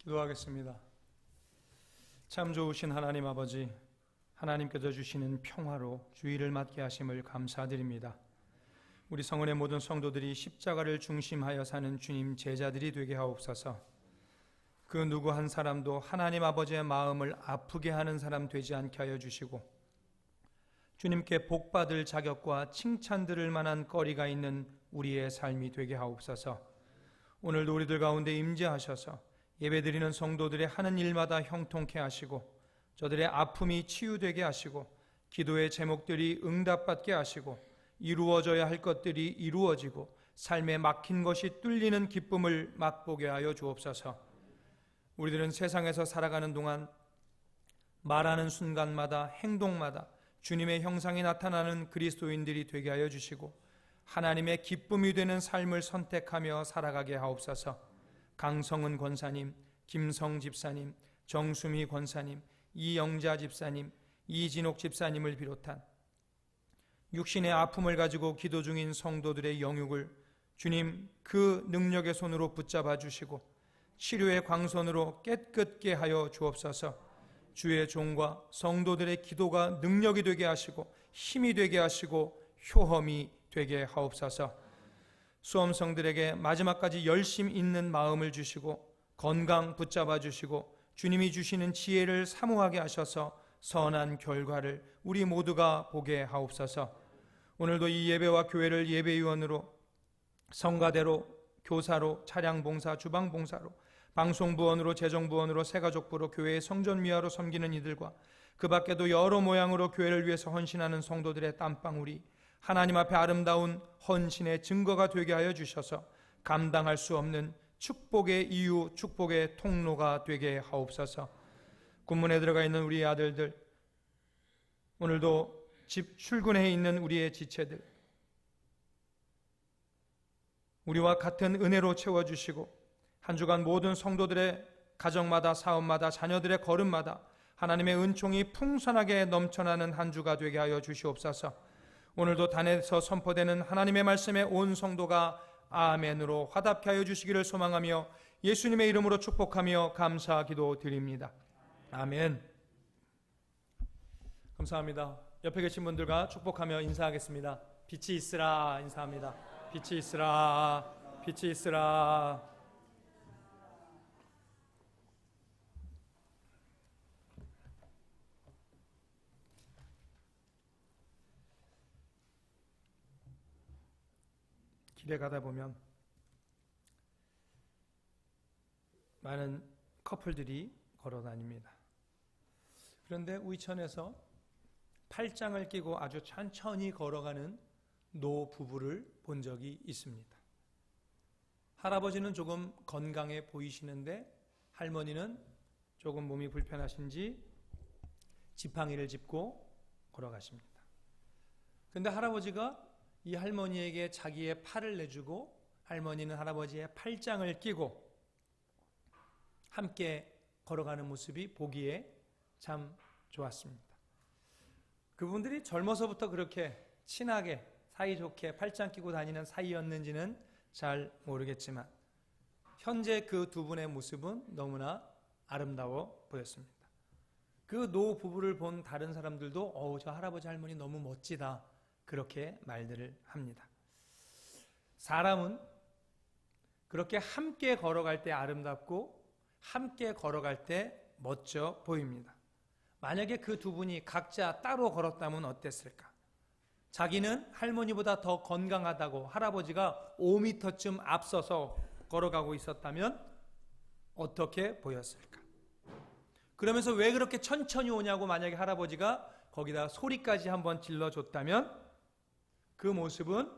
기도하겠습니다. 참 좋으신 하나님 아버지, 하나님께서 주시는 평화로 주의를 맡게 하심을 감사드립니다. 우리 성은의 모든 성도들이 십자가를 중심하여 사는 주님 제자들이 되게 하옵소서. 그 누구 한 사람도 하나님 아버지의 마음을 아프게 하는 사람 되지 않게 하여 주시고, 주님께 복받을 자격과 칭찬 들을 만한 거리가 있는 우리의 삶이 되게 하옵소서. 오늘도 우리들 가운데 임재하셔서 예배드리는 성도들의 하는 일마다 형통케 하시고, 저들의 아픔이 치유되게 하시고, 기도의 제목들이 응답받게 하시고, 이루어져야 할 것들이 이루어지고, 삶에 막힌 것이 뚫리는 기쁨을 맛보게 하여 주옵소서. 우리들은 세상에서 살아가는 동안 말하는 순간마다, 행동마다 주님의 형상이 나타나는 그리스도인들이 되게 하여 주시고, 하나님의 기쁨이 되는 삶을 선택하며 살아가게 하옵소서. 강성은 권사님, 김성 집사님, 정수미 권사님, 이영자 집사님, 이진옥 집사님을 비롯한 육신의 아픔을 가지고 기도 중인 성도들의 영육을 주님 그 능력의 손으로 붙잡아 주시고, 치료의 광선으로 깨끗게 하여 주옵소서. 주의 종과 성도들의 기도가 능력이 되게 하시고, 힘이 되게 하시고, 효험이 되게 하옵소서. 수험생들에게 마지막까지 열심 있는 마음을 주시고, 건강 붙잡아 주시고, 주님이 주시는 지혜를 사모하게 하셔서 선한 결과를 우리 모두가 보게 하옵소서. 오늘도 이 예배와 교회를 예배위원으로, 성가대로, 교사로, 차량봉사, 주방봉사로, 방송부원으로, 재정부원으로, 새가족부로, 교회의 성전미화로 섬기는 이들과 그 밖에도 여러 모양으로 교회를 위해서 헌신하는 성도들의 땀방울이 하나님 앞에 아름다운 헌신의 증거가 되게 하여 주셔서 감당할 수 없는 축복의 이유, 축복의 통로가 되게 하옵소서. 군문에 들어가 있는 우리 아들들, 오늘도 집 출근해 있는 우리의 지체들, 우리와 같은 은혜로 채워주시고, 한 주간 모든 성도들의 가정마다, 사업마다, 자녀들의 걸음마다 하나님의 은총이 풍성하게 넘쳐나는 한 주가 되게 하여 주시옵소서. 오늘도 단에서 선포되는 하나님의 말씀에 온 성도가 아멘으로 화답케 하여 주시기를 소망하며 예수님의 이름으로 축복하며 감사 기도 드립니다. 아멘. 감사합니다. 옆에 계신 분들과 축복하며 인사하겠습니다. 빛이 있으라 인사합니다. 빛이 있으라, 빛이 있으라. 길에 가다 보면 많은 커플들이 걸어 다닙니다. 그런데 우이천에서 팔짱을 끼고 아주 천천히 걸어가는 노 부부를 본 적이 있습니다. 할아버지는 조금 건강해 보이시는데 할머니는 조금 몸이 불편하신지 지팡이를 짚고 걸어가십니다. 그런데 할아버지가 이 할머니에게 자기의 팔을 내주고, 할머니는 할아버지의 팔짱을 끼고 함께 걸어가는 모습이 보기에 참 좋았습니다. 그분들이 젊어서부터 그렇게 친하게 사이좋게 팔짱 끼고 다니는 사이였는지는 잘 모르겠지만, 현재 그 두 분의 모습은 너무나 아름다워 보였습니다. 그 노 부부를 본 다른 사람들도 저 할아버지 할머니 너무 멋지다, 그렇게 말들을 합니다. 사람은 그렇게 함께 걸어갈 때 아름답고 함께 걸어갈 때 멋져 보입니다. 만약에 그 두 분이 각자 따로 걸었다면 어땠을까? 자기는 할머니보다 더 건강하다고 할아버지가 5m쯤 앞서서 걸어가고 있었다면 어떻게 보였을까? 그러면서 왜 그렇게 천천히 오냐고 만약에 할아버지가 거기다 소리까지 한번 질러줬다면 그 모습은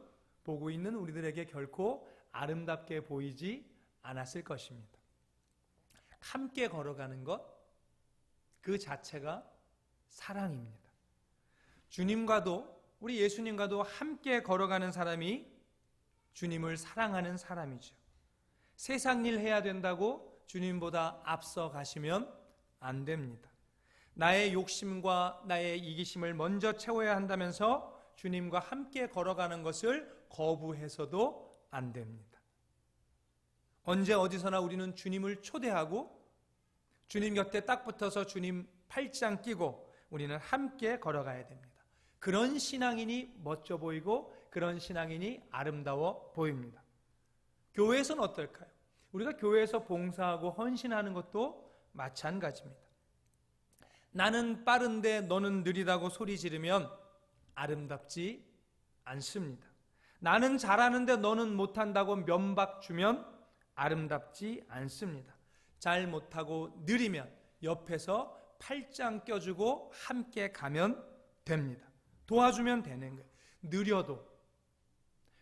보고 있는 우리들에게 결코 아름답게 보이지 않았을 것입니다. 함께 걸어가는 것, 그 자체가 사랑입니다. 주님과도, 우리 예수님과도 함께 걸어가는 사람이 주님을 사랑하는 사람이죠. 세상 일 해야 된다고 주님보다 앞서 가시면 안 됩니다. 나의 욕심과 나의 이기심을 먼저 채워야 한다면서 주님과 함께 걸어가는 것을 거부해서도 안 됩니다. 언제 어디서나 우리는 주님을 초대하고 주님 곁에 딱 붙어서 주님 팔짱 끼고 우리는 함께 걸어가야 됩니다. 그런 신앙인이 멋져 보이고 그런 신앙인이 아름다워 보입니다. 교회에서는 어떨까요? 우리가 교회에서 봉사하고 헌신하는 것도 마찬가지입니다. 나는 빠른데 너는 느리다고 소리 지르면 아름답지 않습니다. 나는 잘하는데 너는 못한다고 면박 주면 아름답지 않습니다. 잘 못하고 느리면 옆에서 팔짱 껴주고 함께 가면 됩니다. 도와주면 되는 거예요. 느려도,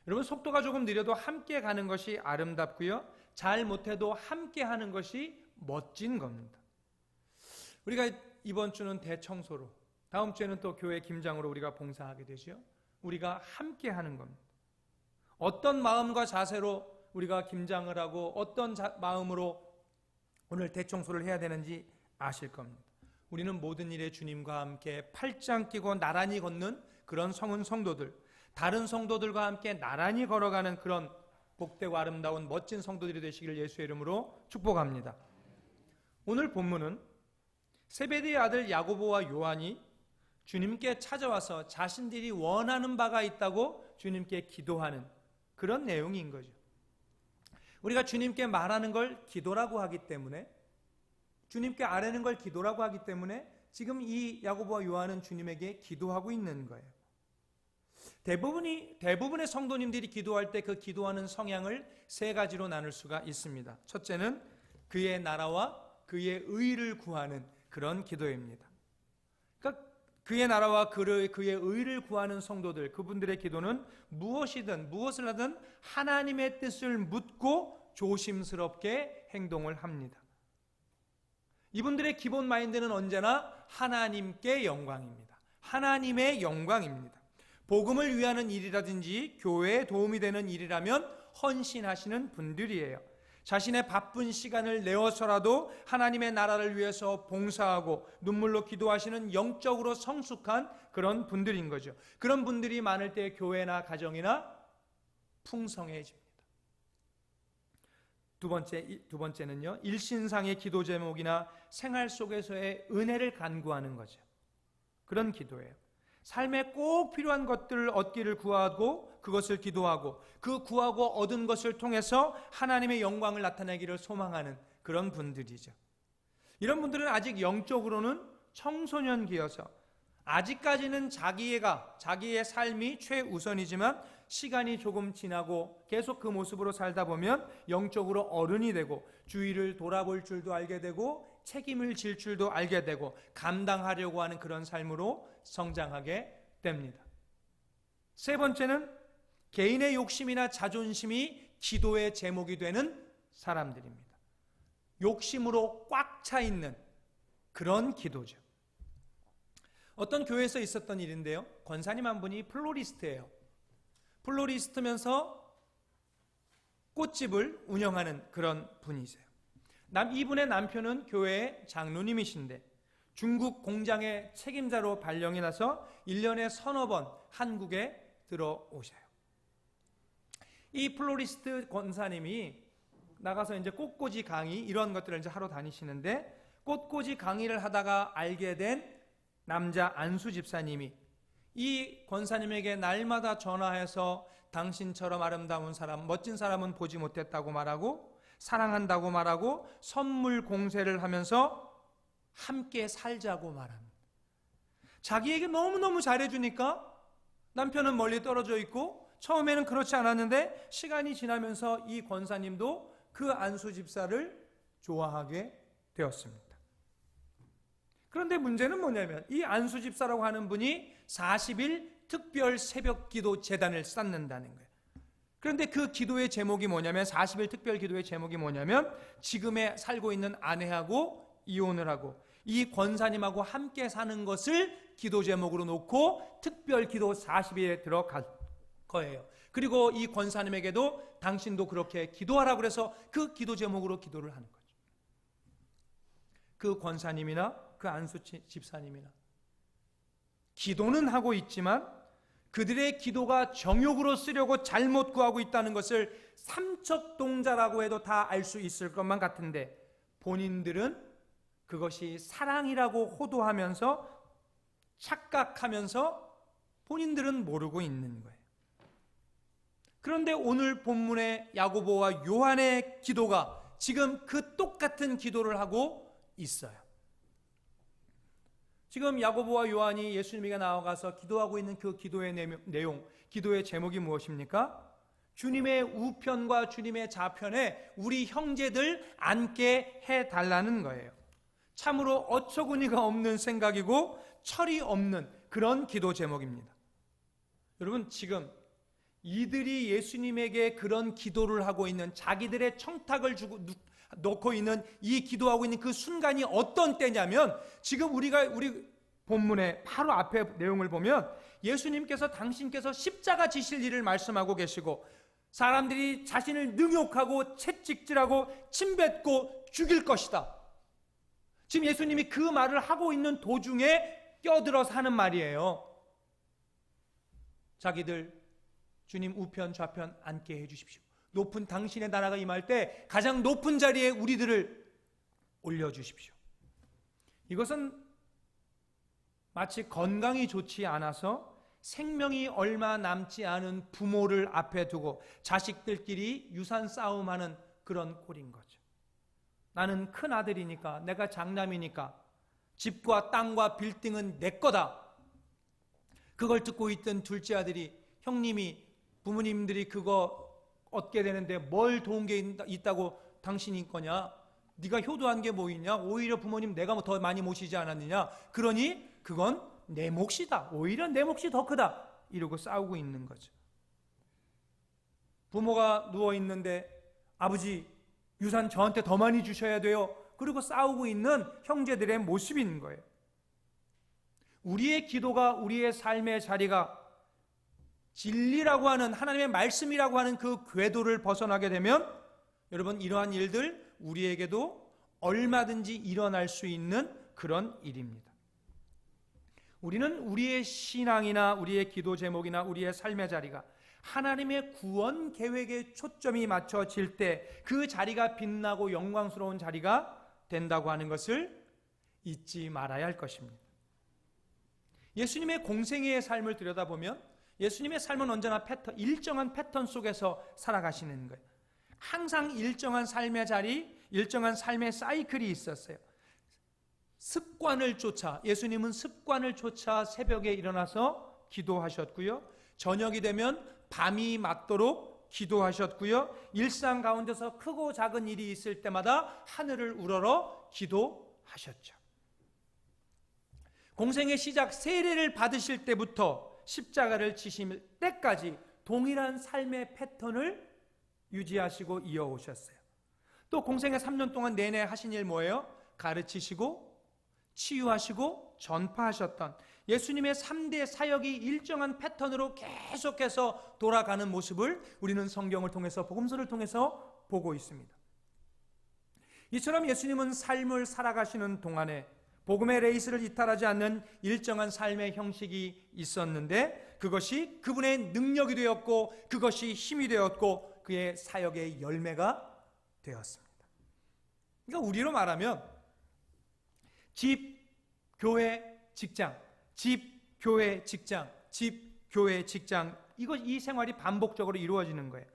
여러분 속도가 조금 느려도 함께 가는 것이 아름답고요, 잘 못해도 함께 하는 것이 멋진 겁니다. 우리가 이번 주는 대청소로, 다음 주에는 또 교회 김장으로 우리가 봉사하게 되죠. 우리가 함께 하는 겁니다. 어떤 마음과 자세로 우리가 김장을 하고 어떤 마음으로 오늘 대청소를 해야 되는지 아실 겁니다. 우리는 모든 일에 주님과 함께 팔짱 끼고 나란히 걷는 그런 성도들, 다른 성도들과 함께 나란히 걸어가는 그런 복되고 아름다운 멋진 성도들이 되시기를 예수의 이름으로 축복합니다. 오늘 본문은 세베대의 아들 야고보와 요한이 주님께 찾아와서 자신들이 원하는 바가 있다고 주님께 기도하는 그런 내용인 거죠. 우리가 주님께 말하는 걸 기도라고 하기 때문에, 주님께 아뢰는 걸 기도라고 하기 때문에 지금 이 야고보와 요한은 주님에게 기도하고 있는 거예요. 대부분의 성도님들이 기도할 때 그 기도하는 성향을 세 가지로 나눌 수가 있습니다. 첫째는 그의 나라와 그의 의를 구하는 그런 기도입니다. 그러니까 그의 나라와 그의 의를 구하는 성도들, 그분들의 기도는 무엇을 하든 하나님의 뜻을 묻고 조심스럽게 행동을 합니다. 이분들의 기본 마인드는 언제나 하나님께 영광입니다. 하나님의 영광입니다. 복음을 위하는 일이라든지 교회에 도움이 되는 일이라면 헌신하시는 분들이에요. 자신의 바쁜 시간을 내어서라도 하나님의 나라를 위해서 봉사하고 눈물로 기도하시는 영적으로 성숙한 그런 분들인 거죠. 그런 분들이 많을 때 교회나 가정이나 풍성해집니다. 두 번째는요, 일신상의 기도 제목이나 생활 속에서의 은혜를 간구하는 거죠. 그런 기도예요. 삶에 꼭 필요한 것들을 얻기를 구하고 그것을 기도하고 그 구하고 얻은 것을 통해서 하나님의 영광을 나타내기를 소망하는 그런 분들이죠. 이런 분들은 아직 영적으로는 청소년기여서 아직까지는 자기의 삶이 최우선이지만 시간이 조금 지나고 계속 그 모습으로 살다 보면 영적으로 어른이 되고 주위를 돌아볼 줄도 알게 되고 책임을 질 줄도 알게 되고 감당하려고 하는 그런 삶으로 성장하게 됩니다. 세 번째는 개인의 욕심이나 자존심이 기도의 제목이 되는 사람들입니다. 욕심으로 꽉 차 있는 그런 기도죠. 어떤 교회에서 있었던 일인데요, 권사님 한 분이 플로리스트예요. 플로리스트면서 꽃집을 운영하는 그런 분이세요. 이분의 남편은 교회의 장로님이신데 중국 공장의 책임자로 발령이 나서 1년에 서너 번 한국에 들어오셔요. 이 플로리스트 권사님이 나가서 이제 꽃꽂이 강의 이런 것들을 이제 하러 다니시는데 꽃꽂이 강의를 하다가 알게 된 남자 안수 집사님이 이 권사님에게 날마다 전화해서 당신처럼 아름다운 사람, 멋진 사람은 보지 못했다고 말하고 사랑한다고 말하고 선물 공세를 하면서 함께 살자고 말합니다. 자기에게 너무너무 잘해주니까 남편은 멀리 떨어져 있고 처음에는 그렇지 않았는데 시간이 지나면서 이 권사님도 그 안수 집사를 좋아하게 되었습니다. 그런데 문제는 뭐냐면 이 안수 집사라고 하는 분이 40일 특별 새벽 기도 재단을 쌓는다는 거예요. 그런데 그 기도의 제목이 뭐냐면 40일 특별 기도의 제목이 뭐냐면 지금에 살고 있는 아내하고 이혼을 하고 이 권사님하고 함께 사는 것을 기도 제목으로 놓고 특별 기도 40일에 들어갈 거예요. 그리고 이 권사님에게도 당신도 그렇게 기도하라고 그래서 그 기도 제목으로 기도를 하는 거죠. 그 권사님이나 그 안수 집사님이나 기도는 하고 있지만 그들의 기도가 정욕으로 쓰려고 잘못 구하고 있다는 것을 삼척동자라고 해도 다 알 수 있을 것만 같은데 본인들은 그것이 사랑이라고 호도하면서 착각하면서 본인들은 모르고 있는 거예요. 그런데 오늘 본문의 야고보와 요한의 기도가 지금 그 똑같은 기도를 하고 있어요. 지금 야고보와 요한이 예수님에게 나아가서 기도하고 있는 그 기도의 내용, 기도의 제목이 무엇입니까? 주님의 우편과 주님의 좌편에 우리 형제들 앉게 해달라는 거예요. 참으로 어처구니가 없는 생각이고 철이 없는 그런 기도 제목입니다. 여러분, 지금 이들이 예수님에게 그런 기도를 하고 있는, 자기들의 청탁을 놓고 있는 이 기도하고 있는 그 순간이 어떤 때냐면, 지금 우리 본문의 바로 앞에 내용을 보면 예수님께서 당신께서 십자가 지실 일을 말씀하고 계시고, 사람들이 자신을 능욕하고 채찍질하고 침뱉고 죽일 것이다. 지금 예수님이 그 말을 하고 있는 도중에 껴들어서 하는 말이에요. 자기들 주님 우편 좌편 앉게 해주십시오. 높은 당신의 나라가 임할 때 가장 높은 자리에 우리들을 올려주십시오. 이것은 마치 건강이 좋지 않아서 생명이 얼마 남지 않은 부모를 앞에 두고 자식들끼리 유산 싸움하는 그런 꼴인 거죠. 나는 큰 아들이니까, 내가 장남이니까 집과 땅과 빌딩은 내 거다. 그걸 듣고 있던 둘째 아들이, 형님이, 부모님들이 그거 얻게 되는데 뭘 도운 게 있다고 당신이 거냐? 네가 효도한 게 뭐 있냐? 오히려 부모님 내가 더 많이 모시지 않았느냐? 그러니 그건 내 몫이다. 오히려 내 몫이 더 크다. 이러고 싸우고 있는 거죠. 부모가 누워있는데 아버지 유산 저한테 더 많이 주셔야 돼요. 그리고 싸우고 있는 형제들의 모습인 거예요. 우리의 기도가, 우리의 삶의 자리가 진리라고 하는, 하나님의 말씀이라고 하는 그 궤도를 벗어나게 되면, 여러분, 이러한 일들 우리에게도 얼마든지 일어날 수 있는 그런 일입니다. 우리는 우리의 신앙이나 우리의 기도 제목이나 우리의 삶의 자리가 하나님의 구원 계획에 초점이 맞춰질 때 그 자리가 빛나고 영광스러운 자리가 된다고 하는 것을 잊지 말아야 할 것입니다. 예수님의 공생애의 삶을 들여다보면 예수님의 삶은 언제나 일정한 패턴 속에서 살아가시는 거예요. 항상 일정한 삶의 자리, 일정한 삶의 사이클이 있었어요. 습관을 쫓아, 예수님은 습관을 쫓아 새벽에 일어나서 기도하셨고요. 저녁이 되면 밤이 맞도록 기도하셨고요. 일상 가운데서 크고 작은 일이 있을 때마다 하늘을 우러러 기도하셨죠. 공생의 시작, 세례를 받으실 때부터 십자가를 지실 때까지 동일한 삶의 패턴을 유지하시고 이어오셨어요. 또 공생의 3년 동안 내내 하신 일 뭐예요? 가르치시고 치유하시고 전파하셨던 예수님의 3대 사역이 일정한 패턴으로 계속해서 돌아가는 모습을 우리는 성경을 통해서, 복음서를 통해서 보고 있습니다. 이처럼 예수님은 삶을 살아가시는 동안에 복음의 레이스를 이탈하지 않는 일정한 삶의 형식이 있었는데, 그것이 그분의 능력이 되었고 그것이 힘이 되었고 그의 사역의 열매가 되었습니다. 그러니까 우리로 말하면 집, 교회, 직장, 집, 교회, 직장, 집, 교회, 직장, 이 생활이 반복적으로 이루어지는 거예요.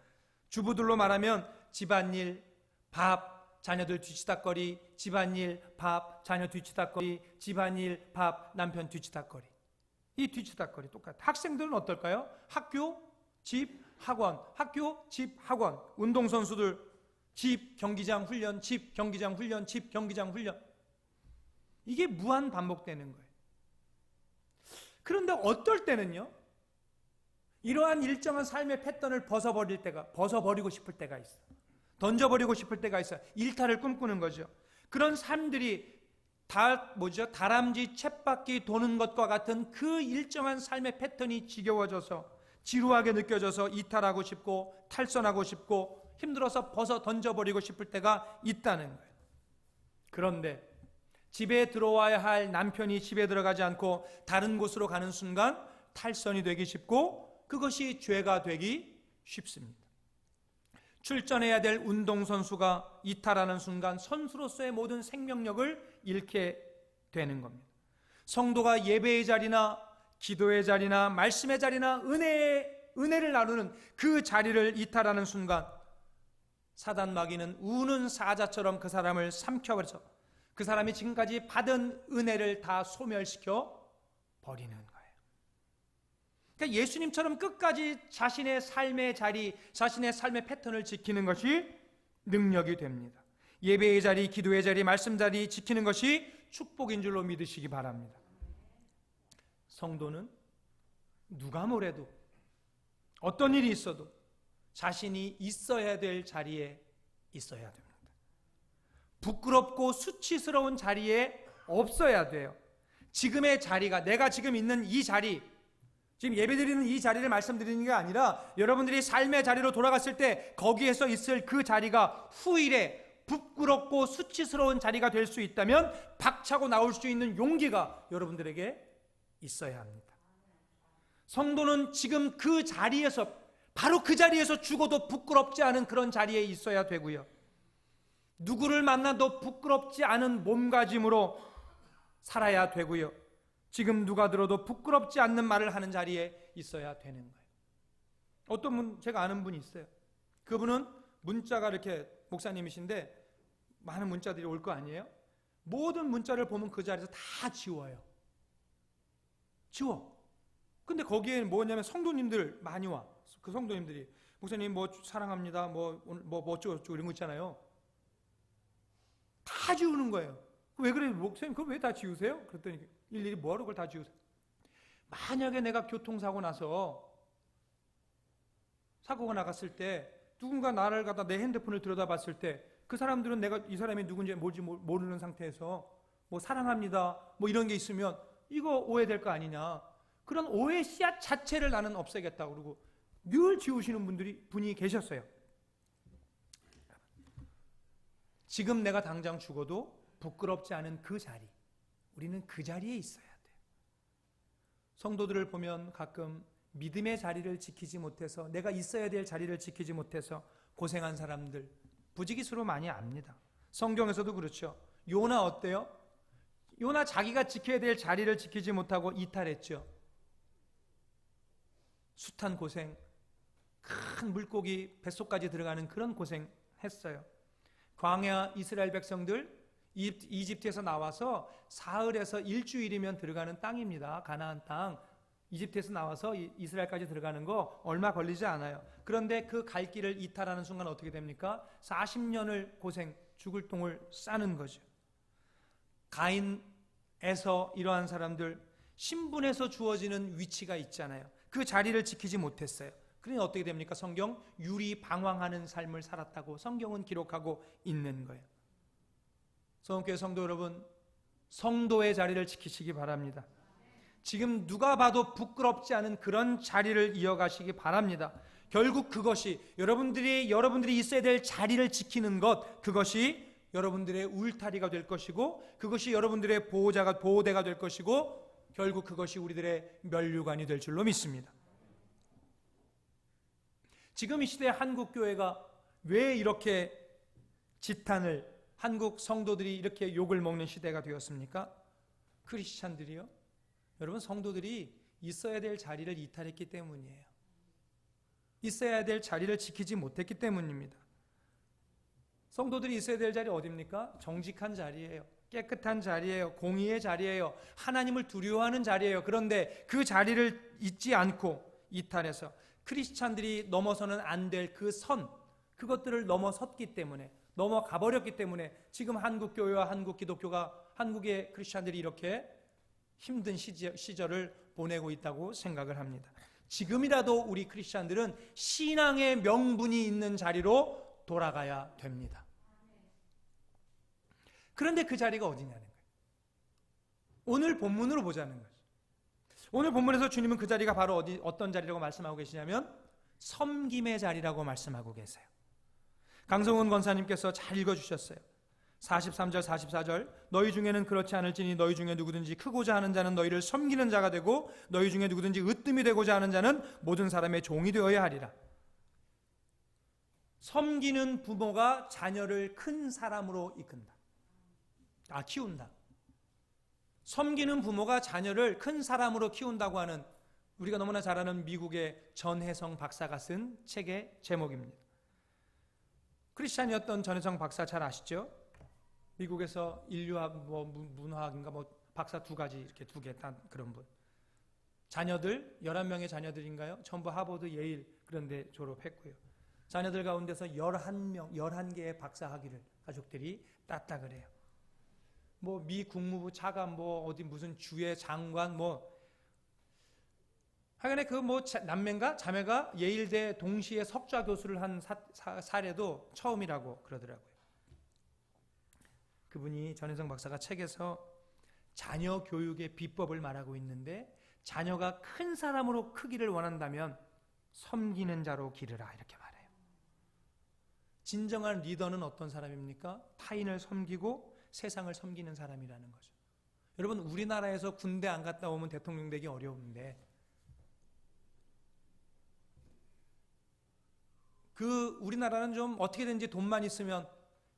주부들로 말하면 집안일, 밥, 자녀들 뒤치다꺼리, 집안일, 밥, 자녀 뒤치다꺼리, 집안일, 밥, 남편 뒤치다꺼리. 이 뒤치다꺼리 똑같아요. 학생들은 어떨까요? 학교, 집, 학원, 학교, 집, 학원. 운동선수들 집, 경기장, 훈련, 집, 경기장, 훈련, 집, 경기장, 훈련. 이게 무한 반복되는 거예요. 그런데 어떨 때는요, 이러한 일정한 삶의 패턴을 벗어버리고 싶을 때가 있어요. 던져버리고 싶을 때가 있어요. 일탈을 꿈꾸는 거죠. 그런 삶들이 다람쥐 쳇바퀴 도는 것과 같은 그 일정한 삶의 패턴이 지겨워져서 지루하게 느껴져서 이탈하고 싶고 탈선하고 싶고 힘들어서 벗어 던져버리고 싶을 때가 있다는 거예요. 그런데 집에 들어와야 할 남편이 집에 들어가지 않고 다른 곳으로 가는 순간 탈선이 되기 쉽고 그것이 죄가 되기 쉽습니다. 출전해야 될 운동선수가 이탈하는 순간 선수로서의 모든 생명력을 잃게 되는 겁니다. 성도가 예배의 자리나 기도의 자리나 말씀의 자리나 은혜를 나누는 그 자리를 이탈하는 순간 사단 마귀는 우는 사자처럼 그 사람을 삼켜버려서 그 사람이 지금까지 받은 은혜를 다 소멸시켜 버리는 거예요. 그러니까 예수님처럼 끝까지 자신의 삶의 자리, 자신의 삶의 패턴을 지키는 것이 능력이 됩니다. 예배의 자리, 기도의 자리, 말씀 자리 지키는 것이 축복인 줄로 믿으시기 바랍니다. 성도는 누가 뭐래도 어떤 일이 있어도 자신이 있어야 될 자리에 있어야 됩니다. 부끄럽고 수치스러운 자리에 없어야 돼요. 지금의 자리가, 내가 지금 있는 이 자리, 지금 예배드리는 이 자리를 말씀드리는 게 아니라 여러분들이 삶의 자리로 돌아갔을 때 거기에서 있을 그 자리가 후일에 부끄럽고 수치스러운 자리가 될 수 있다면 박차고 나올 수 있는 용기가 여러분들에게 있어야 합니다. 성도는 지금 그 자리에서, 바로 그 자리에서 죽어도 부끄럽지 않은 그런 자리에 있어야 되고요. 누구를 만나도 부끄럽지 않은 몸가짐으로 살아야 되고요. 지금 누가 들어도 부끄럽지 않는 말을 하는 자리에 있어야 되는 거예요. 어떤 분, 제가 아는 분이 있어요. 그분은 문자가 이렇게 목사님이신데 많은 문자들이 올 거 아니에요? 모든 문자를 보면 그 자리에서 다 지워요. 지워. 근데 거기에 뭐냐면 성도님들 많이 와. 그 성도님들이 목사님 뭐 사랑합니다. 뭐 어쩌고 이런 거 있잖아요. 다 지우는 거예요. 왜 그래? 목사님 그걸 왜 다 지우세요? 그랬더니 일일이 뭐하러 그걸 다 지우세요? 만약에 내가 교통사고 나서 사고가 나갔을 때 누군가 나를 갖다 내 핸드폰을 들여다봤을 때 그 사람들은 내가 이 사람이 누군지 뭔지 모르는 상태에서 뭐 사랑합니다 뭐 이런 게 있으면 이거 오해될 거 아니냐. 그런 오해 씨앗 자체를 나는 없애겠다고 그러고 늘 지우시는 분이 계셨어요. 지금 내가 당장 죽어도 부끄럽지 않은 그 자리, 우리는 그 자리에 있어야 돼요. 성도들을 보면 가끔 믿음의 자리를 지키지 못해서, 내가 있어야 될 자리를 지키지 못해서 고생한 사람들 부지기수로 많이 압니다. 성경에서도 그렇죠. 요나 어때요? 요나 자기가 지켜야 될 자리를 지키지 못하고 이탈했죠. 숱한 고생, 큰 물고기 뱃속까지 들어가는 그런 고생 했어요. 광야 이스라엘 백성들 이집트에서 나와서 사흘에서 일주일이면 들어가는 땅입니다. 가나안 땅. 이집트에서 나와서 이스라엘까지 들어가는 거 얼마 걸리지 않아요. 그런데 그 갈 길을 이탈하는 순간 어떻게 됩니까? 40년을 고생, 죽을 똥을 싸는 거죠. 가인에서 이러한 사람들, 신분에서 주어지는 위치가 있잖아요. 그 자리를 지키지 못했어요. 그러니 어떻게 됩니까? 성경 유리방황하는 삶을 살았다고 성경은 기록하고 있는 거예요. 성교회 성도 여러분, 성도의 자리를 지키시기 바랍니다. 지금 누가 봐도 부끄럽지 않은 그런 자리를 이어가시기 바랍니다. 결국 그것이 여러분들이 있어야 될 자리를 지키는 것, 그것이 여러분들의 울타리가 될 것이고, 그것이 여러분들의 보호대가 될 것이고, 결국 그것이 우리들의 면류관이 될 줄로 믿습니다. 지금 이 시대의 한국 교회가 왜 이렇게 지탄을, 한국 성도들이 이렇게 욕을 먹는 시대가 되었습니까? 크리스찬들이요? 여러분, 성도들이 있어야 될 자리를 이탈했기 때문이에요. 있어야 될 자리를 지키지 못했기 때문입니다. 성도들이 있어야 될 자리 어디입니까? 정직한 자리예요. 깨끗한 자리예요. 공의의 자리예요. 하나님을 두려워하는 자리예요. 그런데 그 자리를 잊지 않고 이탈해서 크리스찬들이 넘어서는 안 될 그 선, 그것들을 넘어섰기 때문에, 넘어가 버렸기 때문에 지금 한국 교회와 한국 기독교가, 한국의 크리스찬들이 이렇게 힘든 시절을 보내고 있다고 생각을 합니다. 지금이라도 우리 크리스찬들은 신앙의 명분이 있는 자리로 돌아가야 됩니다. 그런데 그 자리가 어디냐는 거예요. 오늘 본문으로 보자는 거죠. 오늘 본문에서 주님은 그 자리가 바로 어떤 자리라고 말씀하고 계시냐면 섬김의 자리라고 말씀하고 계세요. 강성훈 권사님께서 잘 읽어주셨어요. 43절 44절 너희 중에는 그렇지 않을지니 너희 중에 누구든지 크고자 하는 자는 너희를 섬기는 자가 되고 너희 중에 누구든지 으뜸이 되고자 하는 자는 모든 사람의 종이 되어야 하리라. 섬기는 부모가 자녀를 큰 사람으로 이끈다. 키운다. 섬기는 부모가 자녀를 큰 사람으로 키운다고 하는 우리가 너무나 잘 아는 미국의 전혜성 박사가 쓴 책의 제목입니다. 크리스찬이었던 전혜성 박사 잘 아시죠? 미국에서 인류학, 문화학인가 박사 2가지 이렇게 2개 딴 그런 분. 자녀들 11명의 자녀들인가요? 전부 하버드, 예일 그런 데 졸업했고요. 자녀들 가운데서 11개의 박사 학위를 가족들이 땄다 그래요. 미 국무부 차관, 어디 무슨 주의 장관, 하여간에 남매인가 자매가 예일대 동시에 석좌 교수를 한 사례도 처음이라고 그러더라고요. 그분이 전혜성 박사가 책에서 자녀 교육의 비법을 말하고 있는데, 자녀가 큰 사람으로 크기를 원한다면 섬기는 자로 기르라 이렇게 말해요. 진정한 리더는 어떤 사람입니까? 타인을 섬기고 세상을 섬기는 사람이라는 거죠. 여러분, 우리나라에서 군대 안 갔다 오면 대통령 되기 어려운데, 우리나라는 좀 어떻게든지 돈만 있으면,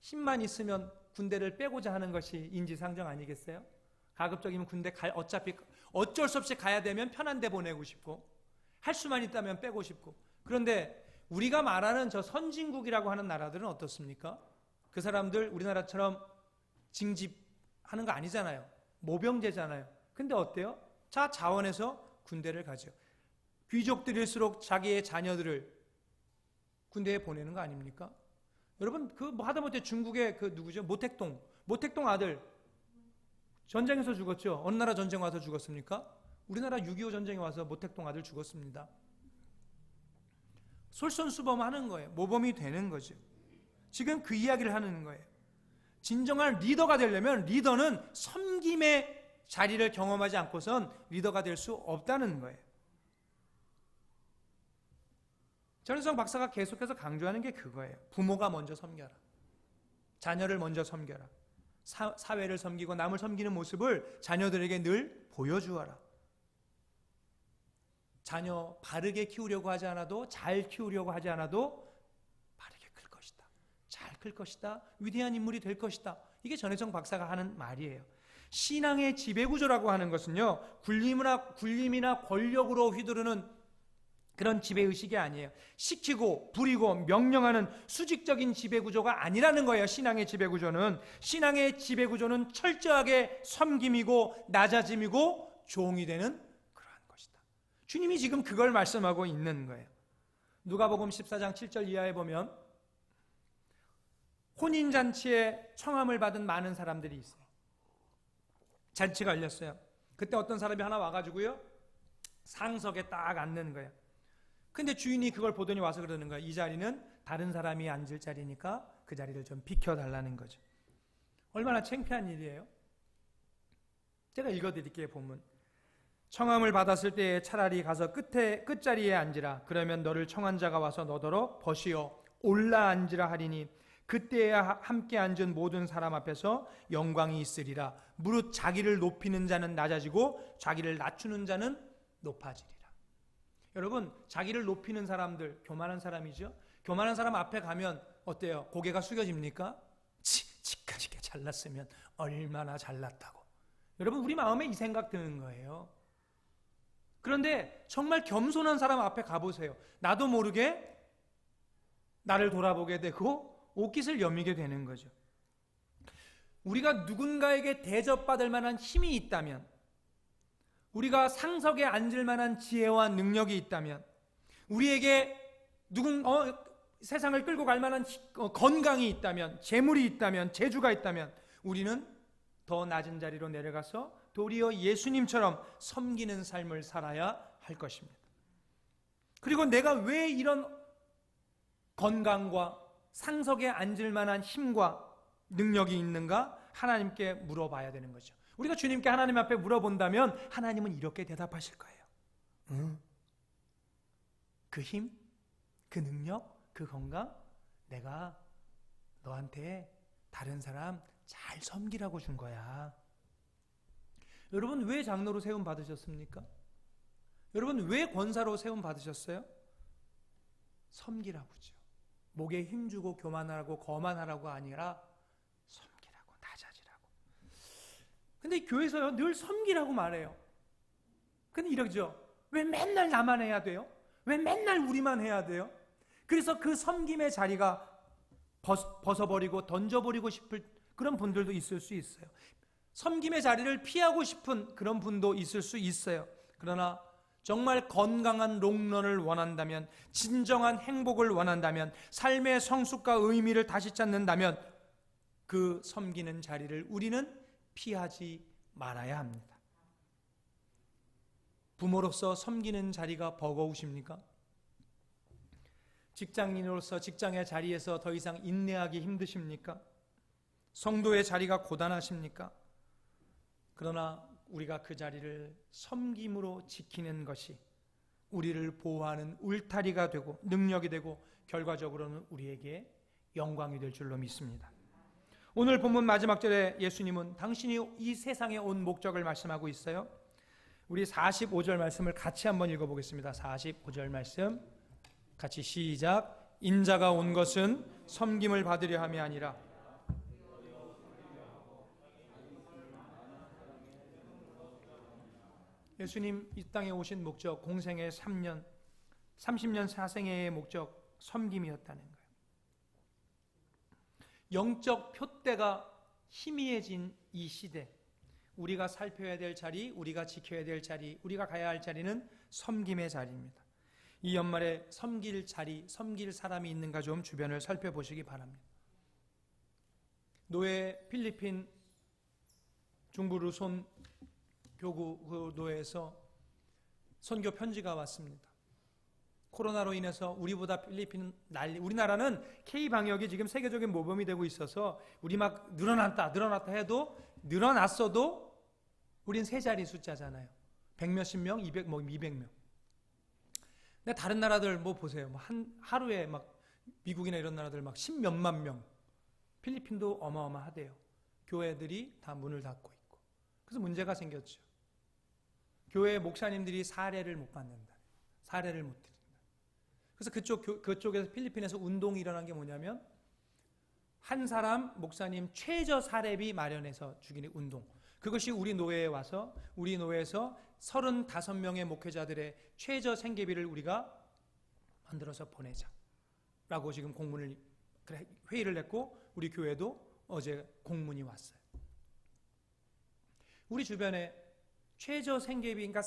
힘만 있으면 군대를 빼고자 하는 것이 인지상정 아니겠어요? 가급적이면 군대 어차피 어쩔 수 없이 가야 되면 편한 데 보내고 싶고, 할 수만 있다면 빼고 싶고. 그런데 우리가 말하는 저 선진국이라고 하는 나라들은 어떻습니까? 그 사람들 우리나라처럼 징집하는 거 아니잖아요. 모병제잖아요. 근데 어때요? 자원해서 군대를 가죠. 귀족들일수록 자기의 자녀들을 군대에 보내는 거 아닙니까? 여러분, 하다못해 중국의 누구죠? 모택동 아들 전쟁에서 죽었죠. 어느 나라 전쟁 와서 죽었습니까? 우리나라 6.25 전쟁에 와서 모택동 아들 죽었습니다. 솔선수범하는 거예요. 모범이 되는 거죠. 지금 그 이야기를 하는 거예요. 진정한 리더가 되려면 리더는 섬김의 자리를 경험하지 않고선 리더가 될 수 없다는 거예요. 전혜성 박사가 계속해서 강조하는 게 그거예요. 부모가 먼저 섬겨라. 자녀를 먼저 섬겨라. 사회를 섬기고 남을 섬기는 모습을 자녀들에게 늘 보여주어라. 자녀 바르게 키우려고 하지 않아도, 잘 키우려고 하지 않아도 바르게 클 것이다. 잘 클 것이다. 위대한 인물이 될 것이다. 이게 전혜성 박사가 하는 말이에요. 신앙의 지배구조라고 하는 것은요, 굴림이나 권력으로 휘두르는 그런 지배의식이 아니에요. 시키고 부리고 명령하는 수직적인 지배구조가 아니라는 거예요. 신앙의 지배구조는. 신앙의 지배구조는 철저하게 섬김이고 낮아짐이고 종이 되는 그러한 것이다. 주님이 지금 그걸 말씀하고 있는 거예요. 누가복음 14장 7절 이하에 보면 혼인잔치에 청함을 받은 많은 사람들이 있어요. 잔치가 열렸어요. 그때 어떤 사람이 하나 와가지고요, 상석에 딱 앉는 거예요. 근데 주인이 그걸 보더니 와서 그러는 거예요. 이 자리는 다른 사람이 앉을 자리니까 그 자리를 좀 비켜달라는 거죠. 얼마나 창피한 일이에요. 제가 읽어드릴게요. 본문. 청함을 받았을 때에 차라리 가서 끝자리에 앉으라. 그러면 너를 청한 자가 와서 너더러 버시어 올라 앉으라 하리니 그때야 함께 앉은 모든 사람 앞에서 영광이 있으리라. 무릇 자기를 높이는 자는 낮아지고 자기를 낮추는 자는 높아지리라. 여러분, 자기를 높이는 사람들, 교만한 사람이죠. 교만한 사람 앞에 가면 어때요? 고개가 숙여집니까? 지까지 잘났으면 얼마나 잘났다고. 여러분, 우리 마음에 이 생각 드는 거예요. 그런데 정말 겸손한 사람 앞에 가보세요. 나도 모르게 나를 돌아보게 되고 옷깃을 여미게 되는 거죠. 우리가 누군가에게 대접받을 만한 힘이 있다면, 우리가 상석에 앉을 만한 지혜와 능력이 있다면, 우리에게 세상을 끌고 갈 만한 건강이 있다면, 재물이 있다면, 재주가 있다면, 우리는 더 낮은 자리로 내려가서 도리어 예수님처럼 섬기는 삶을 살아야 할 것입니다. 그리고 내가 왜 이런 건강과 상석에 앉을 만한 힘과 능력이 있는가? 하나님께 물어봐야 되는 거죠. 우리가 주님께 하나님 앞에 물어본다면 하나님은 이렇게 대답하실 거예요. 그 힘, 그 능력, 그 건강, 내가 너한테 다른 사람 잘 섬기라고 준 거야. 여러분, 왜 장로로 세움 받으셨습니까? 여러분, 왜 권사로 세움 받으셨어요? 섬기라고죠. 목에 힘주고 교만하라고 거만하라고 아니라 섬기라고, 낮아지라고. 근데 교회에서요 늘 섬기라고 말해요. 근데 이러죠. 왜 맨날 나만 해야 돼요? 왜 맨날 우리만 해야 돼요? 그래서 그 섬김의 자리가 벗어버리고 던져버리고 싶을 그런 분들도 있을 수 있어요. 섬김의 자리를 피하고 싶은 그런 분도 있을 수 있어요. 그러나 정말 건강한 롱런을 원한다면, 진정한 행복을 원한다면, 삶의 성숙과 의미를 다시 찾는다면 그 섬기는 자리를 우리는 피하지 말아야 합니다. 부모로서 섬기는 자리가 버거우십니까? 직장인으로서 직장의 자리에서 더 이상 인내하기 힘드십니까? 성도의 자리가 고단하십니까? 그러나 우리가 그 자리를 섬김으로 지키는 것이 우리를 보호하는 울타리가 되고 능력이 되고 결과적으로는 우리에게 영광이 될 줄로 믿습니다. 오늘 본문 마지막 절에 예수님은 당신이 이 세상에 온 목적을 말씀하고 있어요. 우리 45절 말씀을 같이 한번 읽어보겠습니다. 45절 말씀 같이 시작. 인자가 온 것은 섬김을 받으려 함이 아니라 예수님 이 땅에 오신 목적, 공생의 3년, 30년 사생애의 목적, 섬김이었다는 거예요. 영적 표대가 희미해진 이 시대, 우리가 살펴야 될 자리, 우리가 지켜야 될 자리, 우리가 가야 할 자리는 섬김의 자리입니다. 이 연말에 섬길 자리, 섬길 사람이 있는가 좀 주변을 살펴보시기 바랍니다. 노예 필리핀 중부 루손 교구 그 노예에서 선교 편지가 왔습니다. 코로나로 인해서 우리보다 필리핀은 우리나라는 K-방역이 지금 세계적인 모범이 되고 있어서 우리 막 늘어났다 해도 늘어났어도 우린 세 자리 숫자잖아요. 100몇십 명, 200명. 근데 다른 나라들 뭐 보세요. 하루에 막 미국이나 이런 나라들 막 10몇만 명. 필리핀도 어마어마하대요. 교회들이 다 문을 닫고 있고. 그래서 문제가 생겼죠. 교회 목사님들이 사례를 못 받는다. 사례를 못 드린다. 그래서 그쪽에서 필리핀에서 운동이 일어난 게 뭐냐면 한 사람 목사님 최저 사례비 마련해서 주기는 운동. 그것이 우리 노예에 와서 우리 노예에서 35명의 목회자들의 최저 생계비를 우리가 만들어서 보내자라고 지금 회의를 했고 우리 교회도 어제 공문이 왔어요. 우리 주변에 최저 생계비, 그러니까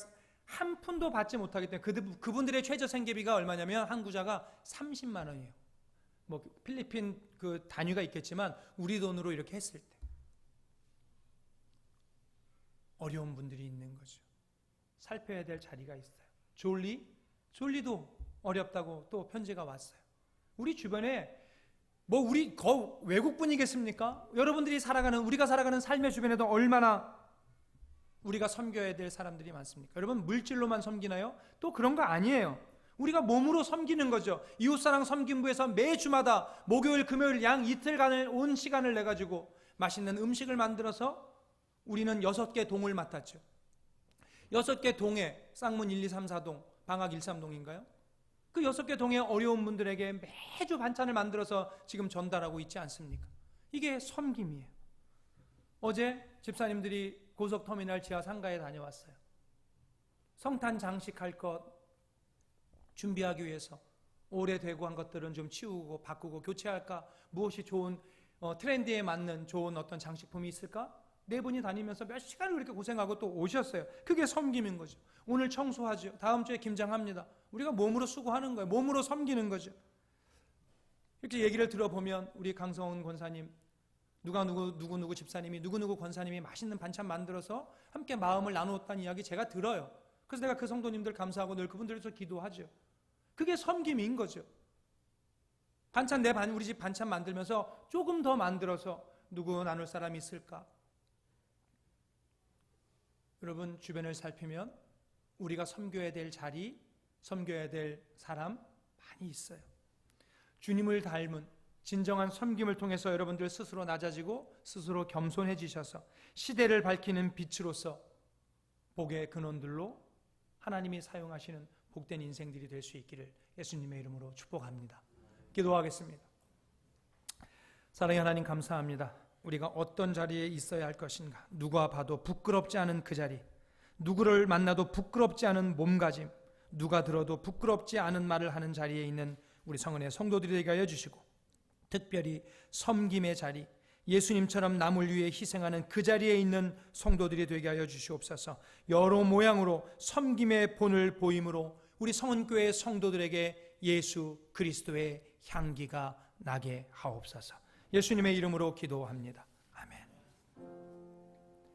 한 푼도 받지 못하기 때문에 그분들의 최저 생계비가 얼마냐면 한 구자가 30만 원이에요. 뭐 필리핀 그 단위가 있겠지만 우리 돈으로 이렇게 했을 때 어려운 분들이 있는 거죠. 살펴야 될 자리가 있어요. 졸리도 어렵다고 또 편지가 왔어요. 우리 주변에 우리 외국분이겠습니까? 여러분들이 우리가 살아가는 삶의 주변에도 얼마나 우리가 섬겨야 될 사람들이 많습니까? 여러분 물질로만 섬기나요? 또 그런 거 아니에요. 우리가 몸으로 섬기는 거죠. 이웃사랑 섬김부에서 매주마다 목요일, 금요일 양 이틀간을 온 시간을 내가지고 맛있는 음식을 만들어서 우리는 6개 동을 맡았죠. 6개 동에 쌍문 1, 2, 3, 4동, 방학 1, 3동인가요? 그 6개 동에 어려운 분들에게 매주 반찬을 만들어서 지금 전달하고 있지 않습니까? 이게 섬김이에요. 어제 집사님들이 고속터미널 지하 상가에 다녀왔어요. 성탄 장식할 것 준비하기 위해서 오래되고 한 것들은 좀 치우고 바꾸고 교체할까? 무엇이 좋은 트렌드에 맞는 좋은 어떤 장식품이 있을까? 네 분이 다니면서 몇 시간을 그렇게 고생하고 또 오셨어요. 그게 섬김인 거죠. 오늘 청소하죠. 다음 주에 김장합니다. 우리가 몸으로 수고하는 거예요. 몸으로 섬기는 거죠. 이렇게 얘기를 들어보면 우리 강성훈 권사님, 누구 집사님이 누구 권사님이 맛있는 반찬 만들어서 함께 마음을 나누었다는 이야기 제가 들어요. 그래서 내가 그 성도님들 감사하고 늘 그분들을 위해서 기도하죠. 그게 섬김인 거죠. 우리 집 반찬 만들면서 조금 더 만들어서 누구 나눌 사람이 있을까? 여러분 주변을 살피면 우리가 섬겨야 될 자리, 섬겨야 될 사람 많이 있어요. 주님을 닮은 진정한 섬김을 통해서 여러분들 스스로 낮아지고 스스로 겸손해지셔서 시대를 밝히는 빛으로서 복의 근원들로 하나님이 사용하시는 복된 인생들이 될 수 있기를 예수님의 이름으로 축복합니다. 기도하겠습니다. 사랑의 하나님 감사합니다. 우리가 어떤 자리에 있어야 할 것인가, 누가 봐도 부끄럽지 않은 그 자리, 누구를 만나도 부끄럽지 않은 몸가짐, 누가 들어도 부끄럽지 않은 말을 하는 자리에 있는 우리 성은의 성도들이 되게 하여 주시고, 특별히 섬김의 자리, 예수님처럼 남을 위해 희생하는 그 자리에 있는 성도들이 되게 하여 주시옵소서. 여러 모양으로 섬김의 본을 보임으로 우리 성은교회 성도들에게 예수 그리스도의 향기가 나게 하옵소서. 예수님의 이름으로 기도합니다.